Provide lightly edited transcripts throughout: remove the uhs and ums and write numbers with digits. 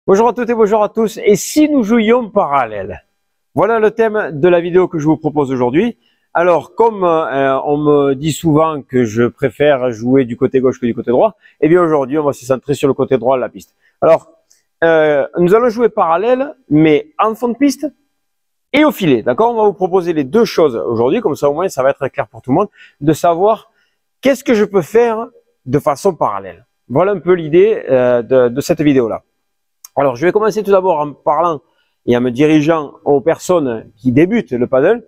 Bonjour à toutes et bonjour à tous. Et si nous jouions parallèle? Voilà le thème de la vidéo que je vous propose aujourd'hui. Alors, comme on me dit souvent que je préfère jouer du côté gauche que du côté droit, eh bien aujourd'hui, on va se centrer sur le côté droit de la piste. Alors, nous allons jouer parallèle, mais en fond de piste et au filet. D'accord? On va vous proposer les deux choses aujourd'hui, comme ça au moins ça va être clair pour tout le monde, de savoir qu'est-ce que je peux faire de façon parallèle. Voilà un peu l'idée de cette vidéo-là. Alors, je vais commencer tout d'abord en parlant et en me dirigeant aux personnes qui débutent le paddle.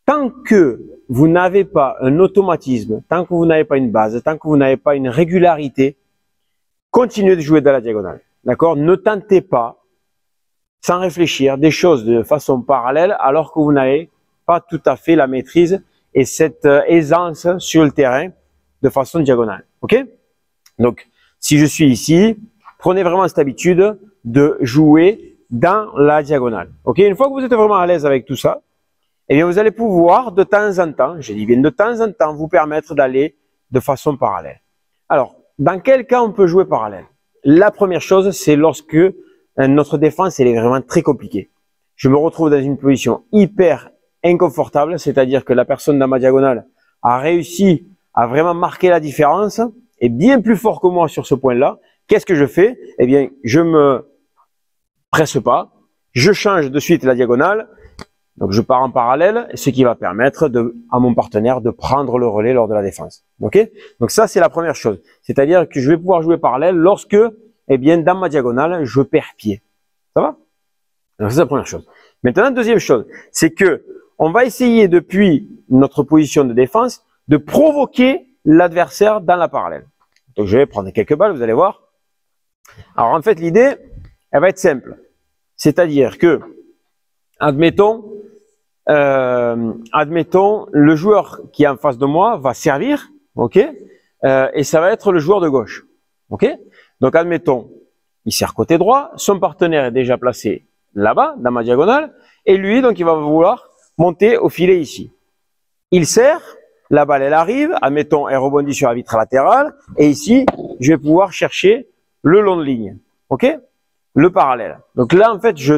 Tant que vous n'avez pas un automatisme, tant que vous n'avez pas une base, tant que vous n'avez pas une régularité, continuez de jouer dans la diagonale. D'accord? Ne tentez pas, sans réfléchir, des choses de façon parallèle alors que vous n'avez pas tout à fait la maîtrise et cette aisance sur le terrain de façon diagonale. Ok? Donc, si je suis ici, prenez vraiment cette habitude de jouer dans la diagonale. Ok? Une fois que vous êtes vraiment à l'aise avec tout ça, eh bien, vous allez pouvoir de temps en temps, je dis bien de temps en temps, vous permettre d'aller de façon parallèle. Alors, dans quel cas on peut jouer parallèle? La première chose, c'est lorsque notre défense elle est vraiment très compliquée. Je me retrouve dans une position hyper inconfortable, c'est-à-dire que la personne dans ma diagonale a réussi à vraiment marquer la différence, est bien plus fort que moi sur ce point-là. Qu'est-ce que je fais? Eh bien, je me presse pas, je change de suite la diagonale, donc je pars en parallèle, ce qui va permettre à mon partenaire de prendre le relais lors de la défense. Ok? Donc ça, c'est la première chose. C'est-à-dire que je vais pouvoir jouer parallèle lorsque, eh bien, dans ma diagonale, je perds pied. Ça va? Donc c'est la première chose. Maintenant, deuxième chose, c'est que on va essayer depuis notre position de défense de provoquer l'adversaire dans la parallèle. Donc je vais prendre quelques balles, vous allez voir. Alors en fait, l'idée, elle va être simple. C'est-à-dire que, admettons, le joueur qui est en face de moi va servir, ok, et ça va être le joueur de gauche, ok. Donc admettons, il sert côté droit, son partenaire est déjà placé là-bas, dans ma diagonale, et lui, donc il va vouloir monter au filet ici. Il sert, la balle elle arrive, admettons, elle rebondit sur la vitre latérale, et ici, je vais pouvoir chercher le long de ligne, ok, le parallèle. Donc là, en fait, je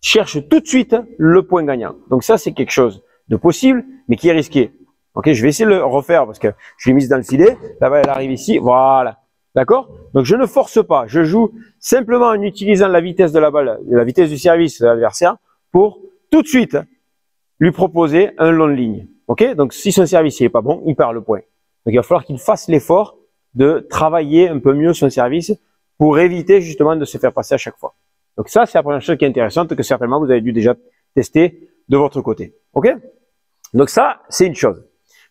cherche tout de suite le point gagnant. Donc ça, c'est quelque chose de possible, mais qui est risqué. Ok, je vais essayer de le refaire parce que je l'ai mise dans le filet. La balle, elle arrive ici. Voilà. D'accord? Donc je ne force pas. Je joue simplement en utilisant la vitesse de la balle, la vitesse du service de l'adversaire pour tout de suite lui proposer un long de ligne. Ok? Donc si son service n'est pas bon, il perd le point. Donc il va falloir qu'il fasse l'effort de travailler un peu mieux son service pour éviter justement de se faire passer à chaque fois. Donc ça, c'est la première chose qui est intéressante que certainement vous avez dû déjà tester de votre côté. Ok? Donc ça, c'est une chose.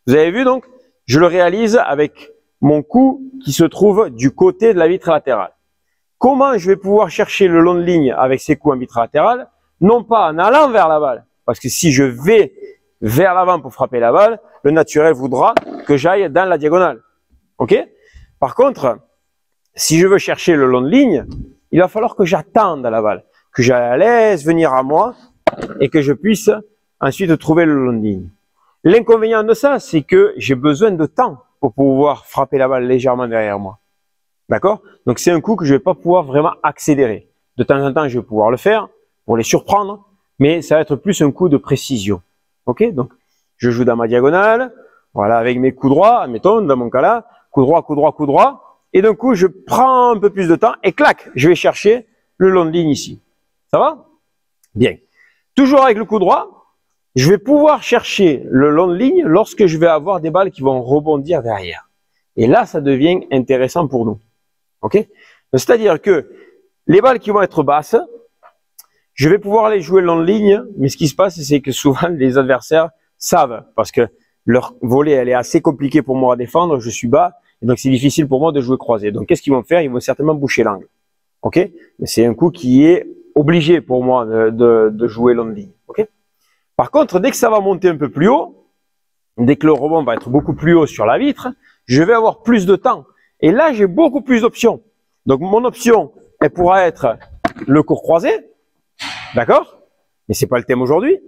Vous avez vu donc, je le réalise avec mon coup qui se trouve du côté de la vitre latérale. Comment je vais pouvoir chercher le long de ligne avec ces coups en vitre latérale? Non pas en allant vers la balle, parce que si je vais vers l'avant pour frapper la balle, le naturel voudra que j'aille dans la diagonale. Ok? Par contre, si je veux chercher le long de ligne, il va falloir que j'attende la balle, que je la laisse venir à moi et que je puisse ensuite trouver le long de ligne. L'inconvénient de ça, c'est que j'ai besoin de temps pour pouvoir frapper la balle légèrement derrière moi. D'accord? Donc c'est un coup que je ne vais pas pouvoir vraiment accélérer. De temps en temps, je vais pouvoir le faire pour les surprendre, mais ça va être plus un coup de précision. Ok? Donc je joue dans ma diagonale, voilà, avec mes coups droits, admettons, dans mon cas là, coup droit, coup droit, coup droit. Et d'un coup, je prends un peu plus de temps et clac, je vais chercher le long de ligne ici. Ça va? Bien. Toujours avec le coup droit, je vais pouvoir chercher le long de ligne lorsque je vais avoir des balles qui vont rebondir derrière. Et là, ça devient intéressant pour nous. Ok? C'est-à-dire que les balles qui vont être basses, je vais pouvoir les jouer le long de ligne, mais ce qui se passe, c'est que souvent les adversaires savent, parce que leur volée, elle est assez compliquée pour moi à défendre, je suis bas, et donc c'est difficile pour moi de jouer croisé. Donc qu'est-ce qu'ils vont faire? Ils vont certainement boucher l'angle. Ok? Mais c'est un coup qui est obligé pour moi de jouer long de ligne. Ok? Par contre, dès que ça va monter un peu plus haut, dès que le rebond va être beaucoup plus haut sur la vitre, je vais avoir plus de temps. Et là, j'ai beaucoup plus d'options. Donc mon option, elle pourra être le court croisé. D'accord? Mais c'est pas le thème aujourd'hui.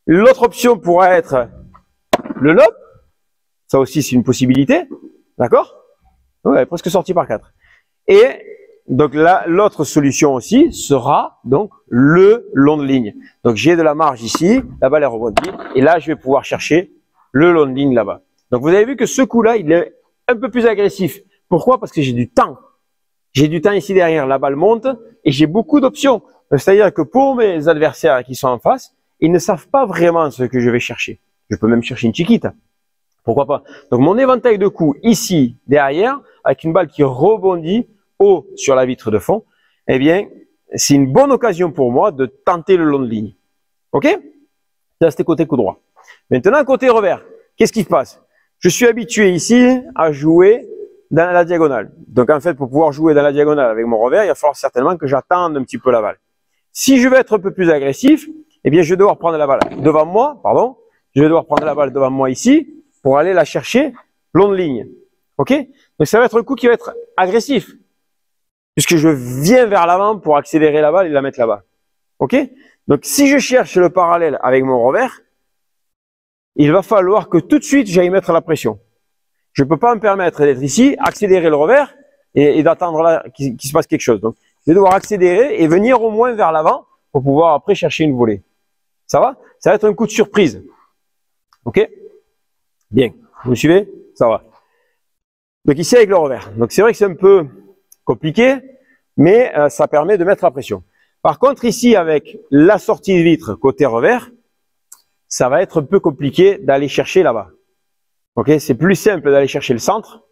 L'autre option pourra être le lob. Ça aussi, c'est une possibilité. D'accord? Ouais, presque sorti par 4. Et donc là, l'autre solution aussi sera donc le long de ligne. Donc j'ai de la marge ici, la balle est rebondie, et là je vais pouvoir chercher le long de ligne là-bas. Donc vous avez vu que ce coup-là, il est un peu plus agressif. Pourquoi? Parce que j'ai du temps. J'ai du temps ici derrière, la balle monte, et j'ai beaucoup d'options. C'est-à-dire que pour mes adversaires qui sont en face, ils ne savent pas vraiment ce que je vais chercher. Je peux même chercher une chiquita. Pourquoi pas? Donc mon éventail de coups ici, derrière, avec une balle qui rebondit haut sur la vitre de fond, eh bien, c'est une bonne occasion pour moi de tenter le long de ligne. Ok? Ça, c'était côté coup droit. Maintenant, côté revers, qu'est-ce qui se passe? Je suis habitué ici à jouer dans la diagonale. Donc, en fait, pour pouvoir jouer dans la diagonale avec mon revers, il va falloir certainement que j'attende un petit peu la balle. Si je veux être un peu plus agressif, eh bien, je vais devoir prendre la balle devant moi, pardon. Je vais devoir prendre la balle devant moi ici pour aller la chercher long de ligne. Ok? Donc, ça va être un coup qui va être agressif, puisque je viens vers l'avant pour accélérer la balle et la mettre là-bas. Ok? Donc, si je cherche le parallèle avec mon revers, il va falloir que tout de suite, j'aille mettre la pression. Je ne peux pas me permettre d'être ici, accélérer le revers et d'attendre là qu'il se passe quelque chose. Donc, je vais devoir accélérer et venir au moins vers l'avant pour pouvoir après chercher une volée. Ça va? Ça va être un coup de surprise. Ok? Bien. Vous me suivez? Ça va. Donc ici avec le revers. Donc c'est vrai que c'est un peu compliqué, mais ça permet de mettre la pression. Par contre ici avec la sortie de vitre côté revers, ça va être un peu compliqué d'aller chercher là-bas. Ok? C'est plus simple d'aller chercher le centre,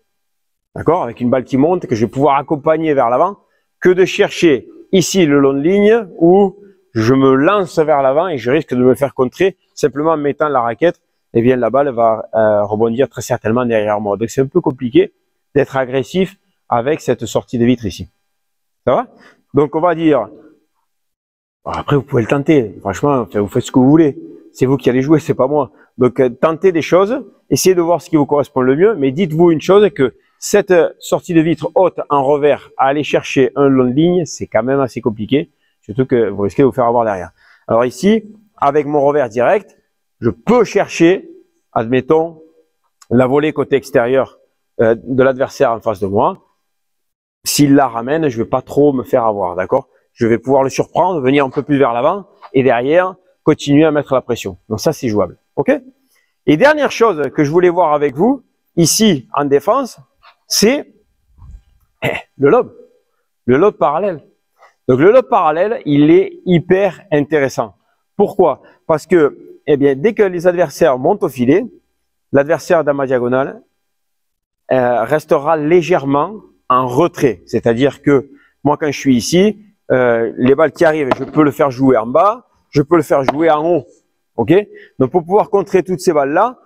d'accord, avec une balle qui monte que je vais pouvoir accompagner vers l'avant, que de chercher ici le long de ligne où je me lance vers l'avant et je risque de me faire contrer simplement en mettant la raquette. Eh bien la balle va rebondir très certainement derrière moi. Donc c'est un peu compliqué d'être agressif avec cette sortie de vitre ici. Ça va? Donc on va dire, après vous pouvez le tenter, franchement, vous faites ce que vous voulez. C'est vous qui allez jouer, c'est pas moi. Donc tentez des choses, essayez de voir ce qui vous correspond le mieux, mais dites-vous une chose, que cette sortie de vitre haute en revers à aller chercher un long de ligne, c'est quand même assez compliqué, surtout que vous risquez de vous faire avoir derrière. Alors ici, avec mon revers direct, je peux chercher, admettons, la volée côté extérieur de l'adversaire en face de moi. S'il la ramène, je ne vais pas trop me faire avoir, d'accord? Je vais pouvoir le surprendre, venir un peu plus vers l'avant et derrière, continuer à mettre la pression. Donc ça, c'est jouable, ok? Et dernière chose que je voulais voir avec vous, ici en défense, c'est le lob parallèle. Donc le lob parallèle, il est hyper intéressant. Pourquoi? Parce que, eh bien, dès que les adversaires montent au filet, l'adversaire dans ma diagonale restera légèrement en retrait. C'est-à-dire que moi, quand je suis ici, les balles qui arrivent, je peux le faire jouer en bas, je peux le faire jouer en haut. Ok? Donc pour pouvoir contrer toutes ces balles-là,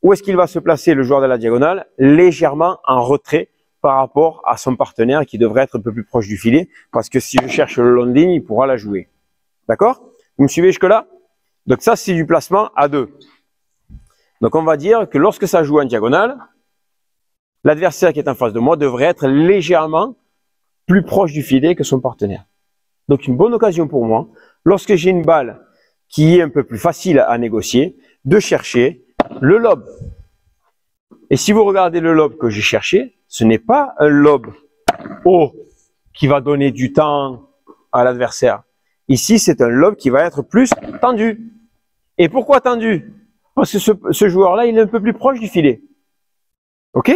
où est-ce qu'il va se placer le joueur de la diagonale? Légèrement en retrait par rapport à son partenaire qui devrait être un peu plus proche du filet, parce que si je cherche le long de ligne, il pourra la jouer. D'accord? Vous me suivez jusque-là? Donc ça, c'est du placement à deux. Donc on va dire que lorsque ça joue en diagonale, l'adversaire qui est en face de moi devrait être légèrement plus proche du filet que son partenaire. Donc une bonne occasion pour moi, lorsque j'ai une balle qui est un peu plus facile à négocier, de chercher le lob. Et si vous regardez le lob que j'ai cherché, ce n'est pas un lob haut qui va donner du temps à l'adversaire. Ici, c'est un lob qui va être plus tendu. Et pourquoi tendu? Parce que ce joueur-là, il est un peu plus proche du filet. Ok?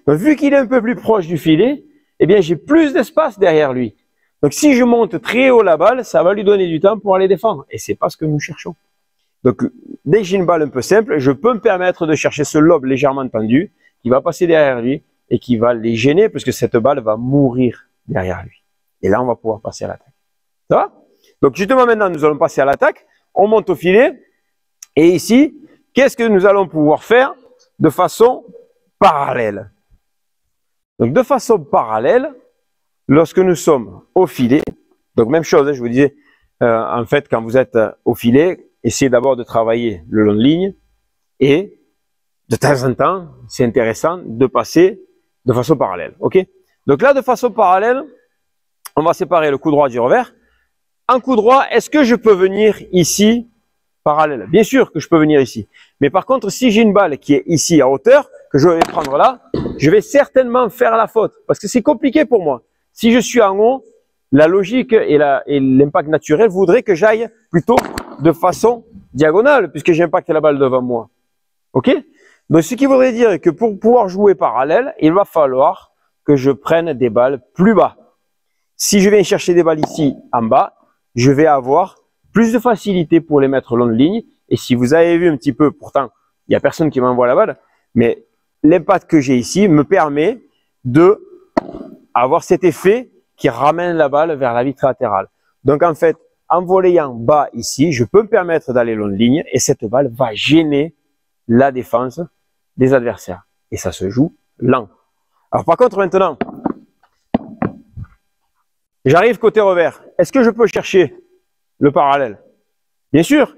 Donc, vu qu'il est un peu plus proche du filet, eh bien, j'ai plus d'espace derrière lui. Donc, si je monte très haut la balle, ça va lui donner du temps pour aller défendre. Et c'est pas ce que nous cherchons. Donc, dès que j'ai une balle un peu simple, je peux me permettre de chercher ce lob légèrement tendu qui va passer derrière lui et qui va les gêner parce que cette balle va mourir derrière lui. Et là, on va pouvoir passer à l'attaque. Ça va? Donc, justement, maintenant, nous allons passer à l'attaque. On monte au filet. Et ici, qu'est-ce que nous allons pouvoir faire de façon parallèle? Donc, de façon parallèle, lorsque nous sommes au filet, donc même chose, hein, je vous disais, en fait, quand vous êtes au filet, essayez d'abord de travailler le long de ligne et de temps en temps, c'est intéressant de passer de façon parallèle. Ok? Donc là, de façon parallèle, on va séparer le coup droit du revers. En coup droit, est-ce que je peux venir ici parallèle? Bien sûr que je peux venir ici. Mais par contre, si j'ai une balle qui est ici à hauteur, que je vais prendre là, je vais certainement faire la faute. Parce que c'est compliqué pour moi. Si je suis en haut, la logique et l'impact naturel voudrait que j'aille plutôt de façon diagonale, puisque j'impacte la balle devant moi. Ok? Donc, ce qui voudrait dire que pour pouvoir jouer parallèle, il va falloir que je prenne des balles plus bas. Si je viens chercher des balles ici en bas, je vais avoir plus de facilité pour les mettre long de ligne. Et si vous avez vu un petit peu, pourtant, il n'y a personne qui m'envoie la balle, mais l'impact que j'ai ici me permet de avoir cet effet qui ramène la balle vers la vitre latérale. Donc en fait, en volleyant bas ici, je peux me permettre d'aller long de ligne et cette balle va gêner la défense des adversaires. Et ça se joue lent. Alors par contre maintenant, j'arrive côté revers. Est-ce que je peux chercher le parallèle? Bien sûr,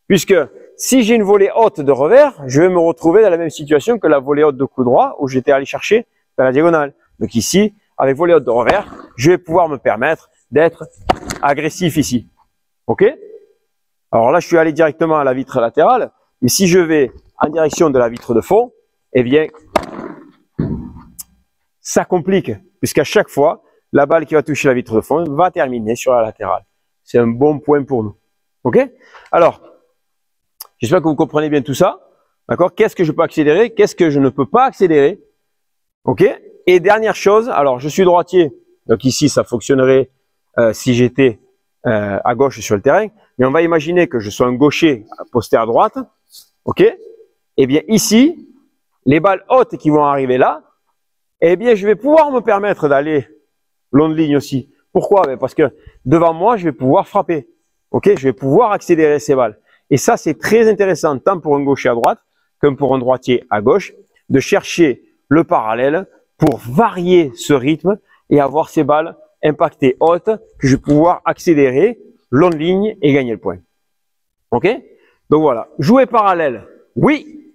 puisque si j'ai une volée haute de revers, je vais me retrouver dans la même situation que la volée haute de coup droit où j'étais allé chercher dans la diagonale. Donc ici, avec volée haute de revers, je vais pouvoir me permettre d'être agressif ici. Ok? Alors là, je suis allé directement à la vitre latérale, mais si je vais en direction de la vitre de fond, eh bien, ça complique, puisqu'à chaque fois, la balle qui va toucher la vitre de fond va terminer sur la latérale. C'est un bon point pour nous. Ok? Alors, j'espère que vous comprenez bien tout ça. D'accord? Qu'est-ce que je peux accélérer? Qu'est-ce que je ne peux pas accélérer? Ok? Et dernière chose, alors je suis droitier, donc ici ça fonctionnerait si j'étais à gauche sur le terrain, mais on va imaginer que je sois un gaucher posté à droite. Ok? Eh bien ici, les balles hautes qui vont arriver là, eh bien je vais pouvoir me permettre d'aller long de ligne aussi. Pourquoi? Ben parce que devant moi, je vais pouvoir frapper. Ok? Je vais pouvoir accélérer ces balles. Et ça, c'est très intéressant, tant pour un gaucher à droite, comme pour un droitier à gauche, de chercher le parallèle pour varier ce rythme et avoir ces balles impactées hautes que je vais pouvoir accélérer, long de ligne et gagner le point. Ok? Donc voilà. Jouer parallèle, oui,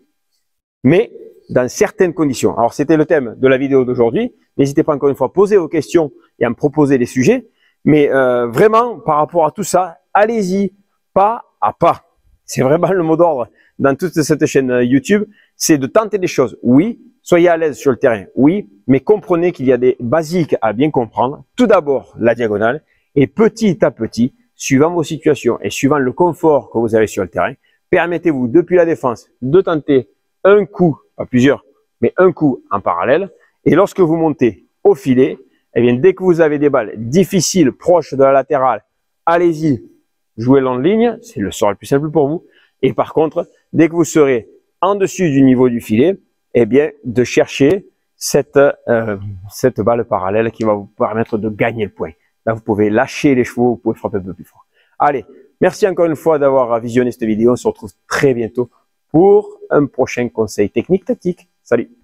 mais dans certaines conditions. Alors, c'était le thème de la vidéo d'aujourd'hui. N'hésitez pas encore une fois à poser vos questions et à me proposer des sujets. Mais vraiment, par rapport à tout ça, allez-y pas à pas. C'est vraiment le mot d'ordre dans toute cette chaîne YouTube. C'est de tenter des choses. Oui, soyez à l'aise sur le terrain. Oui, mais comprenez qu'il y a des basiques à bien comprendre. Tout d'abord, la diagonale. Et petit à petit, suivant vos situations et suivant le confort que vous avez sur le terrain, permettez-vous depuis la défense de tenter un coup, pas plusieurs, mais un coup en parallèle. Et lorsque vous montez au filet, eh bien, dès que vous avez des balles difficiles, proches de la latérale, allez-y, jouez long de ligne, c'est le sort le plus simple pour vous. Et par contre, dès que vous serez en dessus du niveau du filet, eh bien, de chercher cette balle parallèle qui va vous permettre de gagner le point. Là, vous pouvez lâcher les chevaux, vous pouvez frapper un peu plus fort. Allez, merci encore une fois d'avoir visionné cette vidéo. On se retrouve très bientôt pour un prochain conseil technique tactique. Salut!